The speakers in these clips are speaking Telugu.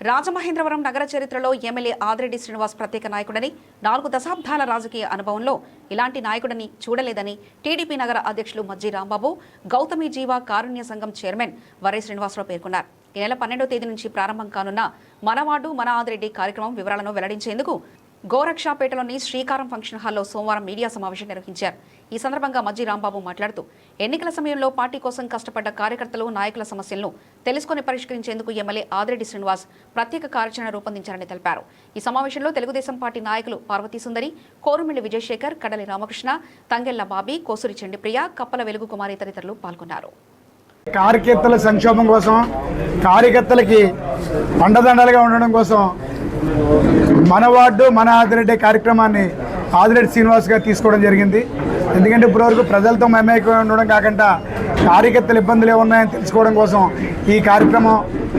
రాజమహేంద్రవరం నగర చరిత్రలో ఎమ్మెల్యే ఆదిరెడ్డి శ్రీనివాస్ ప్రత్యేక నాయకుడని 4 దశాబ్దాల రాజకీయ అనుభవంలో ఇలాంటి నాయకుడిని చూడలేదని టీడీపీ నగర అధ్యక్షులు మజ్జి రాంబాబు గౌతమి జీవ కారుణ్య సంఘం చైర్మన్ వరై శ్రీనివాసరావు పేర్కొన్నారు. ఈ నెల 12వ తేదీ నుంచి ప్రారంభం కానున్న మన వార్డు మన ఆదిరెడ్డి కార్యక్రమం వివరాలను వెల్లడించేందుకు గోరక్షాపేటలోని శ్రీకారం ఫంక్షన్ హాల్లో సోమవారం మీడియా సమావేశం నిర్వహించారు. ఈ సందర్భంగా మజ్జి రాంబాబు మాట్లాడుతూ ఎన్నికల సమయంలో పార్టీ కోసం కష్టపడ్డ కార్యకర్తలు నాయకుల సమస్యలను తెలుసుకుని పరిష్కరించేందుకు ఎమ్మెల్యే ఆదిరెడ్డి శ్రీనివాస్ ప్రత్యేక కార్యాచరణ రూపొందించారని తెలిపారు. ఈ సమావేశంలో తెలుగుదేశం పార్టీ నాయకులు పార్వతీ సుందరి, కోరుమిల్లి విజయశేఖర్, కడలి రామకృష్ణ, తంగెళ్ల బాబీ, కోసూరి చెండిప్రియ, కప్పల వెలుగు కుమారి తదితరులు పాల్గొన్నారు. కార్యకర్తల సంక్షేమం కోసం, కార్యకర్తలకి అండదండలుగా ఉండడం కోసం మన వార్డు మన ఆదిరెడ్డి కార్యక్రమాన్ని ఆదిరెడ్డి శ్రీనివాస్ గారు తీసుకోవడం జరిగింది. ఎందుకంటే ఇప్పటివరకు ప్రజలతో మమేకమై ఉండడం కాకుండా కార్యకర్తల ఇబ్బందులు ఏమున్నాయని తెలుసుకోవడం కోసం ఈ కార్యక్రమం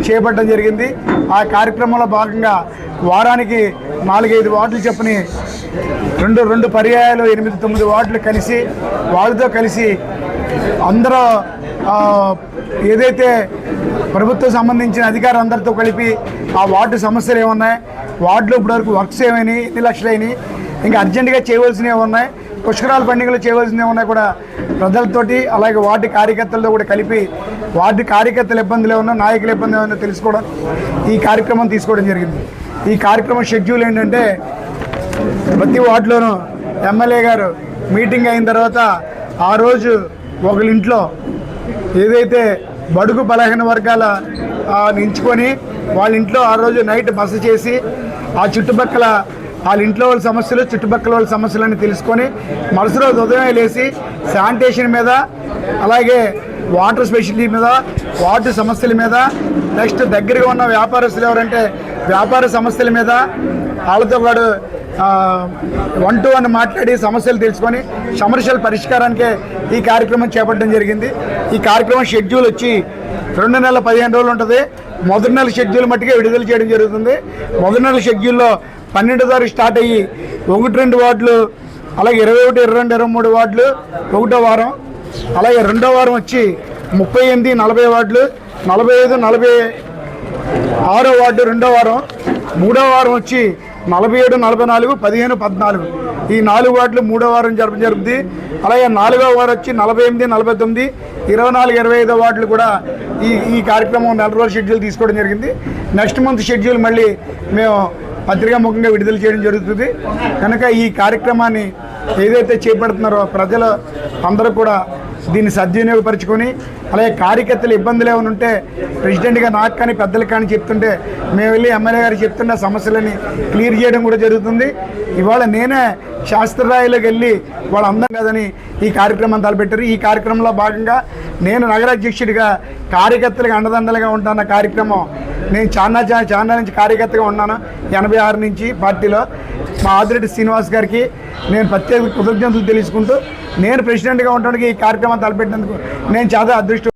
చేపట్టడం జరిగింది. ఆ కార్యక్రమంలో భాగంగా వారానికి 4-5 వార్డులు చెప్పని రెండు పర్యాయాలు 8-9 వార్డులు కలిసి వాళ్ళతో కలిసి అందరూ ఏదైతే ప్రభుత్వం సంబంధించిన అధికారులందరితో కలిపి ఆ వార్డు సమస్యలు ఏమున్నాయి, వార్డులో ఇప్పటివరకు వర్క్స్ ఏమైనాయి, ఎన్ని లక్షలు అయినాయి, ఇంకా అర్జెంటుగా చేయవలసినవి ఉన్నాయి, పుష్కరాల పండుగలు చేయవలసినవి ఉన్నాయి కూడా ప్రజలతోటి అలాగే వార్డు కార్యకర్తలతో కూడా కలిపి వార్డు కార్యకర్తల ఇబ్బందులు ఏమన్నా, నాయకుల ఇబ్బంది ఏమన్నా తెలుసుకోవడం ఈ కార్యక్రమం తీసుకోవడం జరిగింది. ఈ కార్యక్రమం షెడ్యూల్ ఏంటంటే ప్రతి వార్డులోనూ ఎమ్మెల్యే గారు మీటింగ్ అయిన తర్వాత ఆ రోజు ఒకళ్ళ ఇంట్లో ఏదైతే బడుగు బలహీన వర్గాల ఎంచుకొని వాళ్ళ ఇంట్లో ఆ రోజు నైట్ బస చేసి ఆ చుట్టుపక్కల వాళ్ళ ఇంట్లో వాళ్ళ సమస్యలు చుట్టుపక్కల వాళ్ళ సమస్యలని తెలుసుకొని మరుసటి రోజు ఉదయం లేచి శానిటేషన్ మీద అలాగే వాటర్ స్పెషాలిటీ మీద వార్డు సమస్యల మీద నెక్స్ట్ దగ్గరగా ఉన్న వ్యాపారస్తులు ఎవరంటే వ్యాపార సమస్యల మీద వాళ్ళతో పాటు 1-to-1 మాట్లాడి సమస్యలు తెలుసుకొని సమస్యల పరిష్కారానికే ఈ కార్యక్రమం చేపట్టడం జరిగింది. ఈ కార్యక్రమం షెడ్యూల్ వచ్చి 2 నెలల 15 రోజులు ఉంటుంది. మొదటి నెల షెడ్యూల్ మట్టుకే విడుదల చేయడం జరుగుతుంది. మొదటి నెల షెడ్యూల్లో 12వ తారీఖు స్టార్ట్ అయ్యి 1-2 వార్డులు, అలాగే 21, 22, 23 వార్డులు 1వ వారం, అలాగే 2వ వారం వచ్చి 38, 40 వార్డులు, 45, 46 వార్డు 2వ వారం, 3వ వారం వచ్చి 47, 44, 15, 14 ఈ 4 వార్డులు 3వ వారం జరుగుతుంది. అలాగే 4వ వారం వచ్చి 48, 49, 24, 25 వార్డులు కూడా ఈ కార్యక్రమం 4 రోజుల షెడ్యూల్ తీసుకోవడం జరిగింది. నెక్స్ట్ మంత్ షెడ్యూల్ మళ్ళీ మేము పత్రికాముఖంగా విడుదల చేయడం జరుగుతుంది. కనుక ఈ కార్యక్రమాన్ని ఏదైతే చేపడుతున్నారో ప్రజలు అందరూ కూడా దీన్ని సద్వినియోగపరుచుకొని అలాగే కార్యకర్తలు ఇబ్బందులు ఏమైనా ఉంటే ప్రెసిడెంట్గా నాకు కానీ పెద్దలకు కానీ చెప్తుంటే మేము వెళ్ళి ఎమ్మెల్యే గారు చెప్తున్న సమస్యలని క్లియర్ చేయడం కూడా జరుగుతుంది. ఇవాళ నేనే శాస్త్రరాయిలోకి వెళ్ళి వాళ్ళందరం కదని ఈ కార్యక్రమం తలపెట్టారు. ఈ కార్యక్రమంలో భాగంగా నేను నగరాధ్యక్షుడిగా కార్యకర్తలకు అండదండలుగా ఉంటాన్న కార్యక్రమం నేను చాలా నుంచి కార్యకర్తగా ఉన్నాను. 86 నుంచి పార్టీలో మా ఆదిరెడ్డి శ్రీనివాస్ గారికి నేను ప్రత్యేక కృతజ్ఞతలు తెలుసుకుంటూ నేను ప్రెసిడెంట్గా ఉండడానికి ఈ కార్యక్రమం తలపెట్టినందుకు నేను చాలా అదృష్టం.